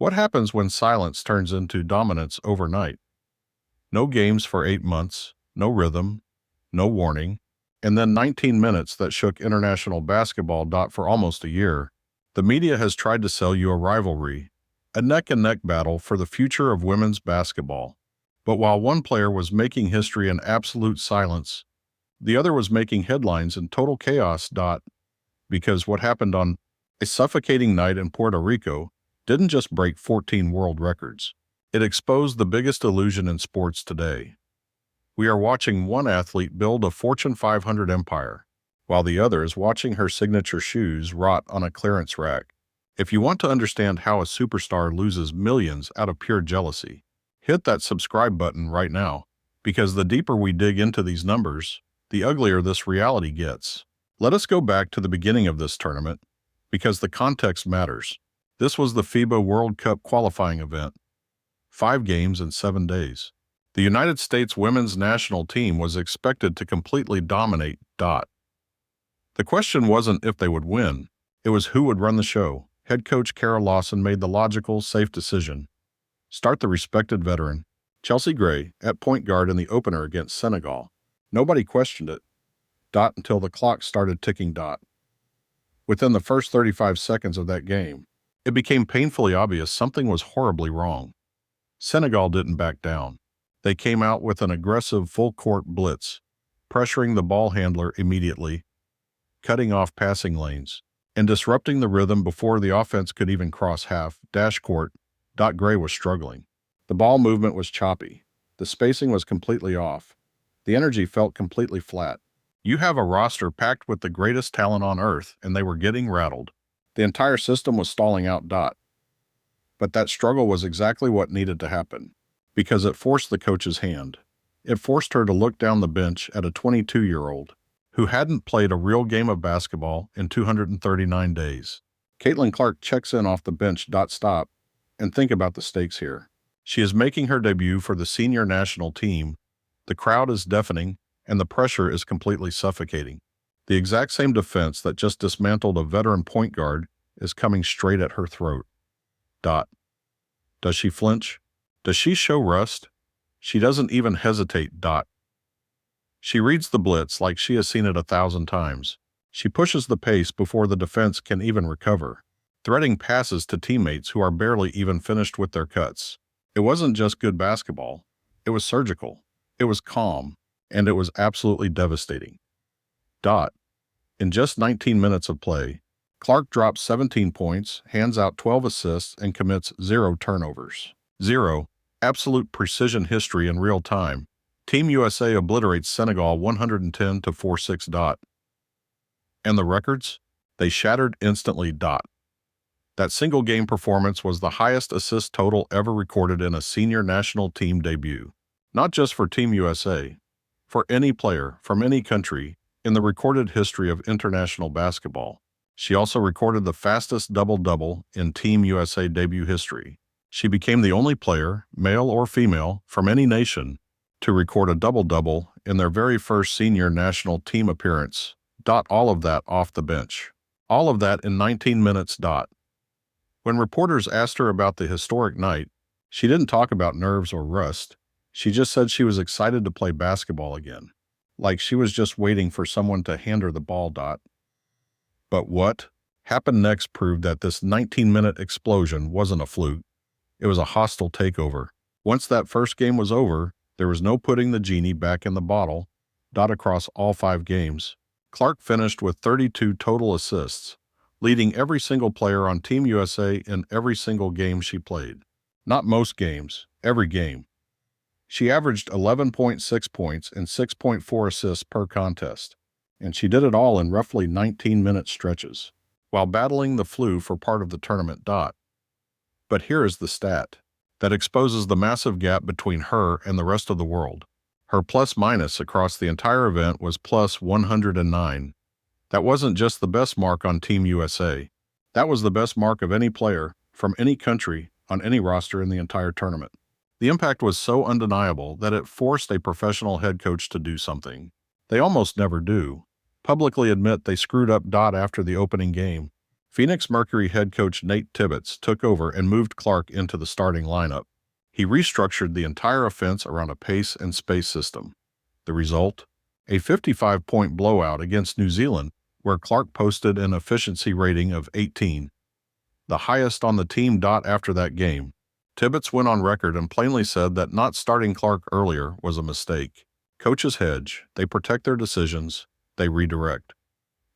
What happens when silence turns into dominance overnight? No games for 8 months, no rhythm, no warning, and then 19 minutes that shook international basketball. For almost a year, the media has tried to sell you a rivalry, a neck-and-neck battle for the future of women's basketball. But while one player was making history in absolute silence, the other was making headlines in total chaos. Because what happened on a suffocating night in Puerto Rico didn't just break 14 world records. It exposed the biggest illusion in sports today. We are watching one athlete build a Fortune 500 empire, while the other is watching her signature shoes rot on a clearance rack. If you want to understand how a superstar loses millions out of pure jealousy, hit that subscribe button right now, because the deeper we dig into these numbers, the uglier this reality gets. Let us go back to the beginning of this tournament, because the context matters. This was the FIBA World Cup qualifying event. 5 games in 7 days. The United States women's national team was expected to completely dominate. The question wasn't if they would win, it was who would run the show. Head coach Kara Lawson made the logical, safe decision. Start the respected veteran, Chelsea Gray, at point guard in the opener against Senegal. Nobody questioned it. Until the clock started ticking. Within the first 35 seconds of that game, it became painfully obvious something was horribly wrong. Senegal didn't back down. They came out with an aggressive full-court blitz, pressuring the ball handler immediately, cutting off passing lanes, and disrupting the rhythm before the offense could even cross half-court. Gray was struggling. The ball movement was choppy. The spacing was completely off. The energy felt completely flat. You have a roster packed with the greatest talent on earth, and they were getting rattled. The entire system was stalling out. But that struggle was exactly what needed to happen, because it forced the coach's hand. It forced her to look down the bench at a 22-year-old who hadn't played a real game of basketball in 239 days. Caitlin Clark checks in off the bench. Stop and think about the stakes here. She is making her debut for the senior national team. The crowd is deafening, and the pressure is completely suffocating. The exact same defense that just dismantled a veteran point guard is coming straight at her throat. Does she flinch? Does she show rust? She doesn't even hesitate. She reads the blitz like she has seen it 1,000 times. She pushes the pace before the defense can even recover, threading passes to teammates who are barely even finished with their cuts. It wasn't just good basketball. It was surgical. It was calm. And it was absolutely devastating. In just 19 minutes of play, Clark drops 17 points, hands out 12 assists, and commits 0 turnovers. 0. Absolute precision history in real time. Team USA obliterates Senegal 110-46. And the records? They shattered instantly. That single game performance was the highest assist total ever recorded in a senior national team debut. Not just for Team USA, for any player from any country in the recorded history of international basketball. She also recorded the fastest double-double in Team USA debut history. She became the only player, male or female, from any nation to record a double-double in their very first senior national team appearance. All of that off the bench. All of that in 19 minutes. When reporters asked her about the historic night, she didn't talk about nerves or rust. She just said she was excited to play basketball again, like she was just waiting for someone to hand her the ball. But what happened next proved that this 19-minute explosion wasn't a fluke. It was a hostile takeover. Once that first game was over, there was no putting the genie back in the bottle. Across all 5 games, Clark finished with 32 total assists, leading every single player on Team USA in every single game she played. Not most games, every game. She averaged 11.6 points and 6.4 assists per contest, and she did it all in roughly 19-minute stretches, while battling the flu for part of the tournament. But here is the stat that exposes the massive gap between her and the rest of the world. Her plus-minus across the entire event was plus 109. That wasn't just the best mark on Team USA. That was the best mark of any player from any country on any roster in the entire tournament. The impact was so undeniable that it forced a professional head coach to do something they almost never do: publicly admit they screwed up. After the opening game, Phoenix Mercury head coach Nate Tibbetts took over and moved Clark into the starting lineup. He restructured the entire offense around a pace and space system. The result? A 55-point blowout against New Zealand, where Clark posted an efficiency rating of 18, the highest on the team. After that game, Tibbetts went on record and plainly said that not starting Clark earlier was a mistake. Coaches hedge, they protect their decisions, they redirect.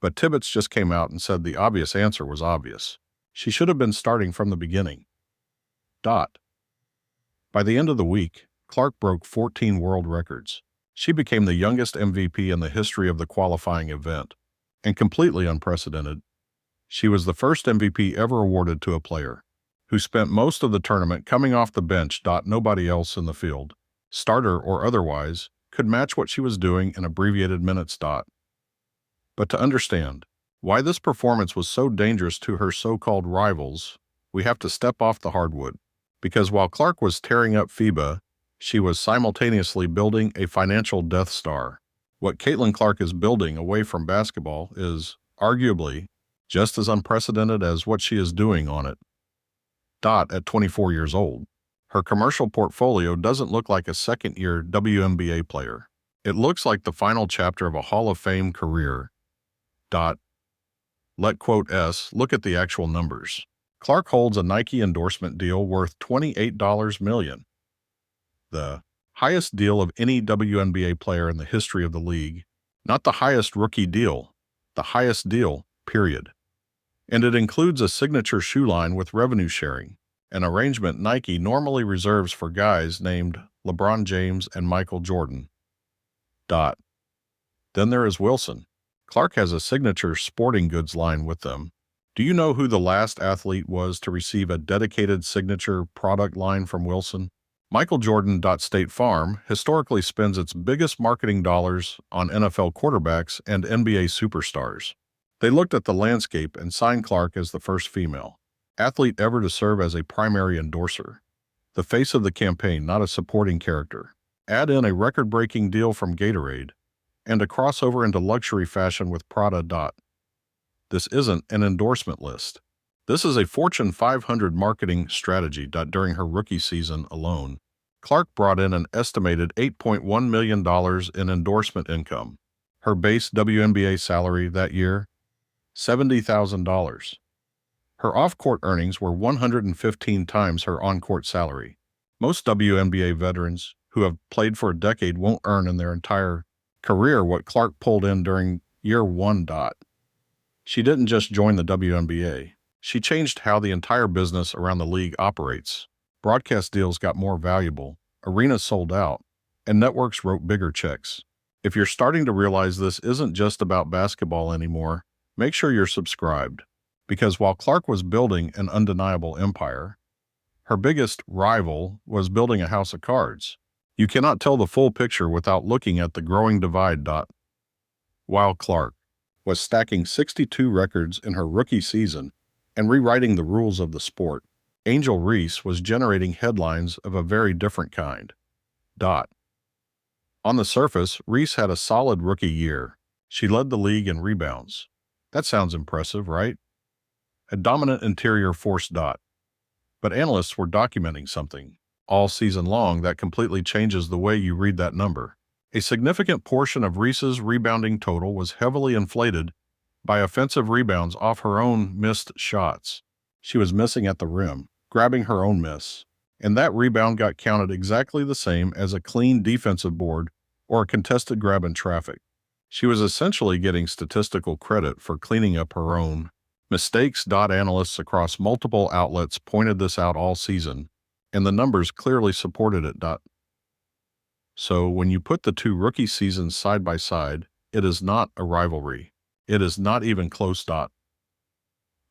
But Tibbetts just came out and said the obvious answer was obvious. She should have been starting from the beginning. By the end of the week, Clark broke 14 world records. She became the youngest MVP in the history of the qualifying event, and completely unprecedented. She was the first MVP ever awarded to a player who spent most of the tournament coming off the bench. Nobody else in the field, starter or otherwise, could match what she was doing in abbreviated minutes. But to understand why this performance was so dangerous to her so-called rivals, we have to step off the hardwood. Because while Clark was tearing up FIBA, she was simultaneously building a financial Death Star. What Caitlin Clark is building away from basketball is, arguably, just as unprecedented as what she is doing on it. At 24 years old, her commercial portfolio doesn't look like a second-year WNBA player. It looks like the final chapter of a Hall of Fame career. Look at the actual numbers. Clark holds a Nike endorsement deal worth $28 million. The highest deal of any WNBA player in the history of the league. Not the highest rookie deal, the highest deal, period. And it includes a signature shoe line with revenue sharing, an arrangement Nike normally reserves for guys named LeBron James and Michael Jordan. Then there is Wilson. Clark has a signature sporting goods line with them. Do you know who the last athlete was to receive a dedicated signature product line from Wilson? Michael Jordan. State Farm historically spends its biggest marketing dollars on NFL quarterbacks and NBA superstars. They looked at the landscape and signed Clark as the first female athlete ever to serve as a primary endorser. The face of the campaign, not a supporting character. Add in a record-breaking deal from Gatorade, and a crossover into luxury fashion with Prada. This isn't an endorsement list. This is a Fortune 500 marketing strategy. During her rookie season alone, Clark brought in an estimated $8.1 million in endorsement income. Her base WNBA salary that year? $70,000. Her off-court earnings were 115 times her on-court salary. Most WNBA veterans who have played for a decade won't earn in their entire career what Clark pulled in during year one. She didn't just join the WNBA. She changed how the entire business around the league operates. Broadcast deals got more valuable, arenas sold out, and networks wrote bigger checks. If you're starting to realize this isn't just about basketball anymore, make sure you're subscribed. Because while Clark was building an undeniable empire, her biggest rival was building a house of cards. You cannot tell the full picture without looking at the growing divide. While Clark was stacking 62 records in her rookie season and rewriting the rules of the sport, Angel Reese was generating headlines of a very different kind. On the surface, Reese had a solid rookie year. She led the league in rebounds. That sounds impressive, right? A dominant interior force. But analysts were documenting something all season long that completely changes the way you read that number. A significant portion of Reese's rebounding total was heavily inflated by offensive rebounds off her own missed shots. She was missing at the rim, grabbing her own miss, and that rebound got counted exactly the same as a clean defensive board or a contested grab in traffic. She was essentially getting statistical credit for cleaning up her own mistakes. Analysts across multiple outlets pointed this out all season, and the numbers clearly supported it. So when you put the two rookie seasons side by side, it is not a rivalry. It is not even close.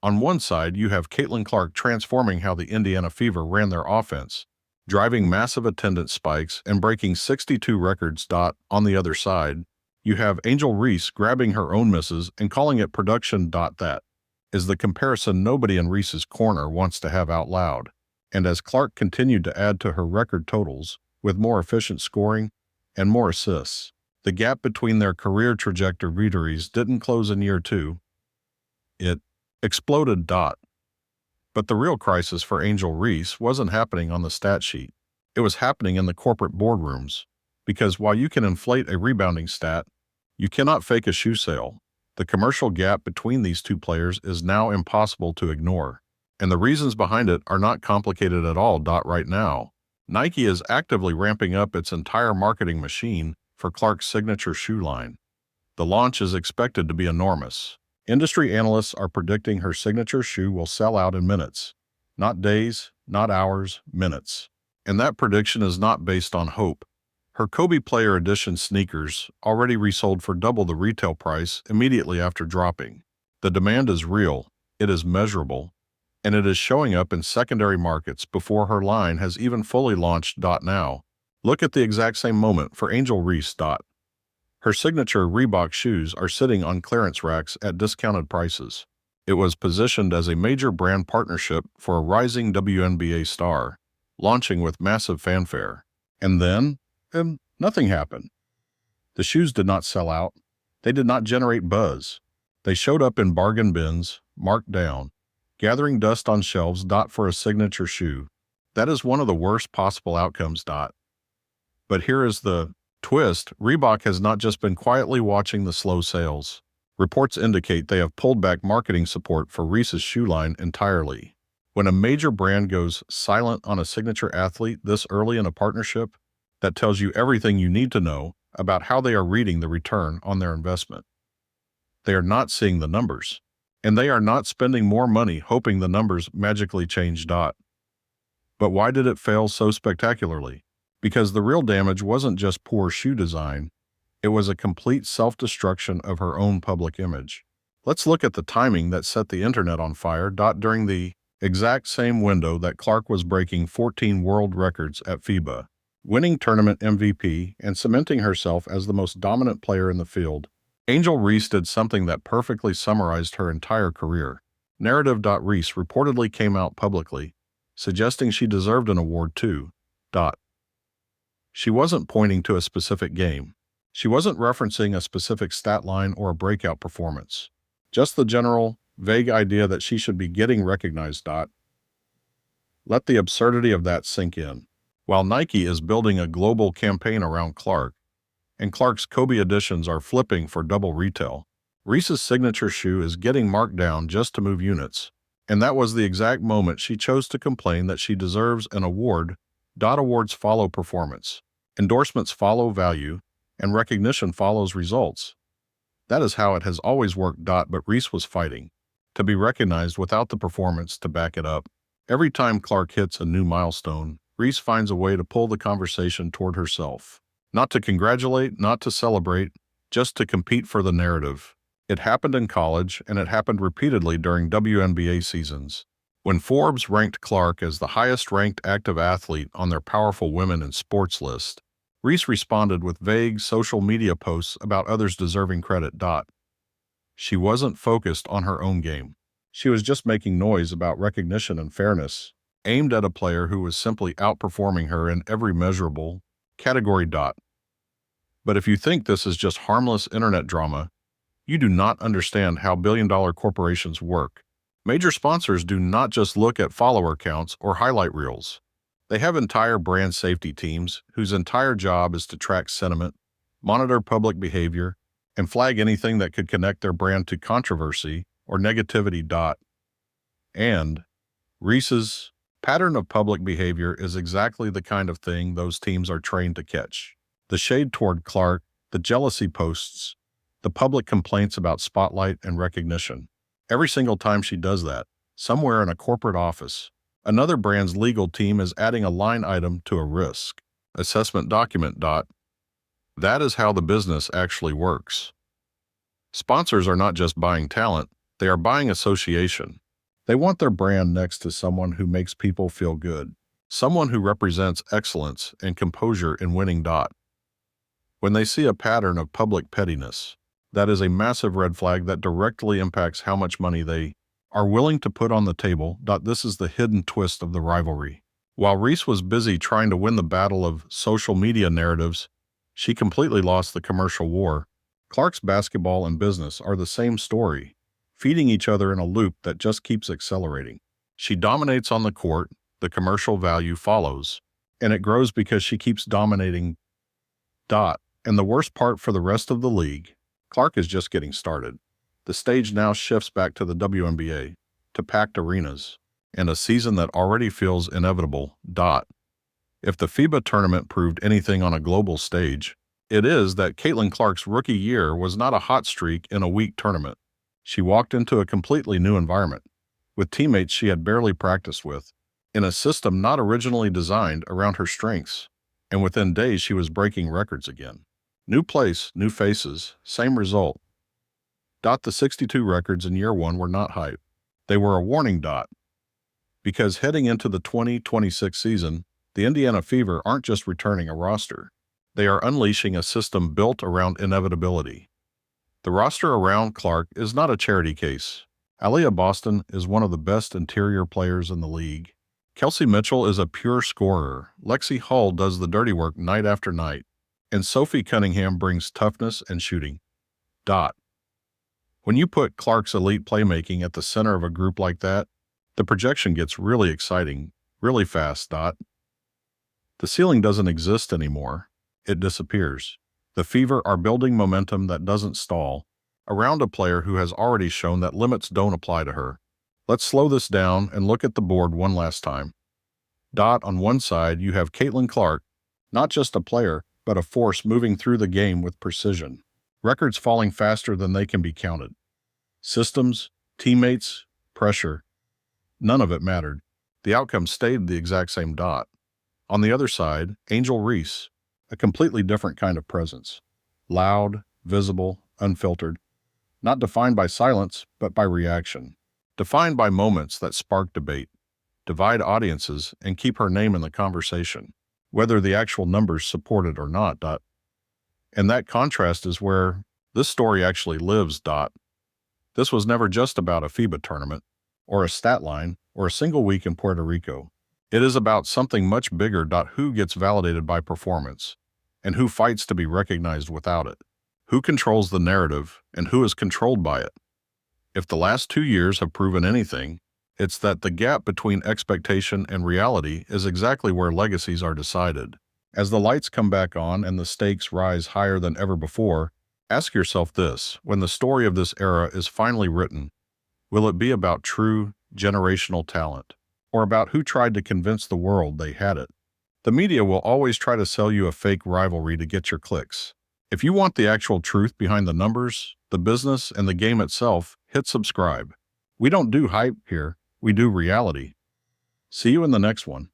On one side, you have Caitlin Clark transforming how the Indiana Fever ran their offense, driving massive attendance spikes and breaking 62 records. On the other side, you have Angel Reese grabbing her own misses and calling it production. That is the comparison nobody in Reese's corner wants to have out loud. And as Clark continued to add to her record totals, with more efficient scoring and more assists, the gap between their career trajectories didn't close in year two. It exploded. But the real crisis for Angel Reese wasn't happening on the stat sheet. It was happening in the corporate boardrooms. Because while you can inflate a rebounding stat, you cannot fake a shoe sale. The commercial gap between these two players is now impossible to ignore. And the reasons behind it are not complicated at all. Right now, Nike is actively ramping up its entire marketing machine for Clark's signature shoe line. The launch is expected to be enormous. Industry analysts are predicting her signature shoe will sell out in minutes. Not days, not hours, minutes. And that prediction is not based on hope. Her Kobe Player Edition sneakers already resold for double the retail price immediately after dropping. The demand is real, it is measurable, and it is showing up in secondary markets before her line has even fully launched. Now, look at the exact same moment for Angel Reese. Her signature Reebok shoes are sitting on clearance racks at discounted prices. It was positioned as a major brand partnership for a rising WNBA star, launching with massive fanfare. And then, nothing happened. The shoes did not sell out. They did not generate buzz. They showed up in bargain bins, marked down, gathering dust on shelves. For a signature shoe, that is one of the worst possible outcomes. But here is the twist. Reebok has not just been quietly watching the slow sales. Reports indicate they have pulled back marketing support for Reese's shoe line entirely. When a major brand goes silent on a signature athlete this early in a partnership, that tells you everything you need to know about how they are reading the return on their investment. They are not seeing the numbers, and they are not spending more money hoping the numbers magically change. But why did it fail so spectacularly? Because the real damage wasn't just poor shoe design, it was a complete self-destruction of her own public image. Let's look at the timing that set the internet on fire. During the exact same window that Clark was breaking 14 world records at FIBA, winning tournament MVP, and cementing herself as the most dominant player in the field, Angel Reese did something that perfectly summarized her entire career. Narrative. Reese reportedly came out publicly, suggesting she deserved an award too. She wasn't pointing to a specific game. She wasn't referencing a specific stat line or a breakout performance. Just the general, vague idea that she should be getting recognized. Let the absurdity of that sink in. While Nike is building a global campaign around Clark, and Clark's Kobe editions are flipping for double retail, Reese's signature shoe is getting marked down just to move units. And that was the exact moment she chose to complain that she deserves an award. Awards follow performance, endorsements follow value, and recognition follows results. That is how it has always worked. But Reese was fighting to be recognized without the performance to back it up. Every time Clark hits a new milestone, Reese finds a way to pull the conversation toward herself. Not to congratulate, not to celebrate, just to compete for the narrative. It happened in college, and it happened repeatedly during WNBA seasons. When Forbes ranked Clark as the highest-ranked active athlete on their Powerful Women in Sports list, Reese responded with vague social media posts about others deserving credit. She wasn't focused on her own game. She was just making noise about recognition and fairness, aimed at a player who was simply outperforming her in every measurable category. But if you think this is just harmless internet drama, you do not understand how billion-dollar corporations work. Major sponsors do not just look at follower counts or highlight reels. They have entire brand safety teams whose entire job is to track sentiment, monitor public behavior, and flag anything that could connect their brand to controversy or negativity. And Reese's pattern of public behavior is exactly the kind of thing those teams are trained to catch. The shade toward Clark, the jealousy posts, the public complaints about spotlight and recognition. Every single time she does that, somewhere in a corporate office, another brand's legal team is adding a line item to a risk assessment document. That is how the business actually works. Sponsors are not just buying talent, they are buying association. They want their brand next to someone who makes people feel good, someone who represents excellence and composure in winning. When they see a pattern of public pettiness, that is a massive red flag that directly impacts how much money they are willing to put on the table. This is the hidden twist of the rivalry. While Reese was busy trying to win the battle of social media narratives, she completely lost the commercial war. Clark's basketball and business are the same story. feeding each other in a loop that just keeps accelerating. She dominates on the court, the commercial value follows, and it grows because she keeps dominating. And the worst part for the rest of the league, Clark is just getting started. The stage now shifts back to the WNBA, to packed arenas, and a season that already feels inevitable. If the FIBA tournament proved anything on a global stage, it is that Caitlin Clark's rookie year was not a hot streak in a weak tournament. She walked into a completely new environment, with teammates she had barely practiced with, in a system not originally designed around her strengths, and within days she was breaking records again. New place, new faces, same result. The 62 records in year one were not hype. They were a warning. Because heading into the 2026 season, the Indiana Fever aren't just returning a roster. They are unleashing a system built around inevitability. The roster around Clark is not a charity case. Aaliyah Boston is one of the best interior players in the league. Kelsey Mitchell is a pure scorer. Lexi Hull does the dirty work night after night. And Sophie Cunningham brings toughness and shooting. When you put Clark's elite playmaking at the center of a group like that, the projection gets really exciting, really fast. The ceiling doesn't exist anymore. It disappears. The Fever are building momentum that doesn't stall, around a player who has already shown that limits don't apply to her. Let's slow this down and look at the board one last time. On one side, you have Caitlin Clark, not just a player, but a force moving through the game with precision. Records falling faster than they can be counted. Systems, teammates, pressure. None of it mattered. The outcome stayed the exact same. On the other side, Angel Reese, a completely different kind of presence. Loud, visible, unfiltered. Not defined by silence, but by reaction. Defined by moments that spark debate, divide audiences, and keep her name in the conversation, whether the actual numbers support it or not. And that contrast is where this story actually lives. This was never just about a FIBA tournament, or a stat line, or a single week in Puerto Rico. It is about something much bigger. Who gets validated by performance, and who fights to be recognized without it? Who controls the narrative, and who is controlled by it? If the last 2 years have proven anything, it's that the gap between expectation and reality is exactly where legacies are decided. As the lights come back on and the stakes rise higher than ever before, ask yourself this: when the story of this era is finally written, will it be about true, generational talent, or about who tried to convince the world they had it? The media will always try to sell you a fake rivalry to get your clicks. If you want the actual truth behind the numbers, the business, and the game itself, hit subscribe. We don't do hype here, we do reality. See you in the next one.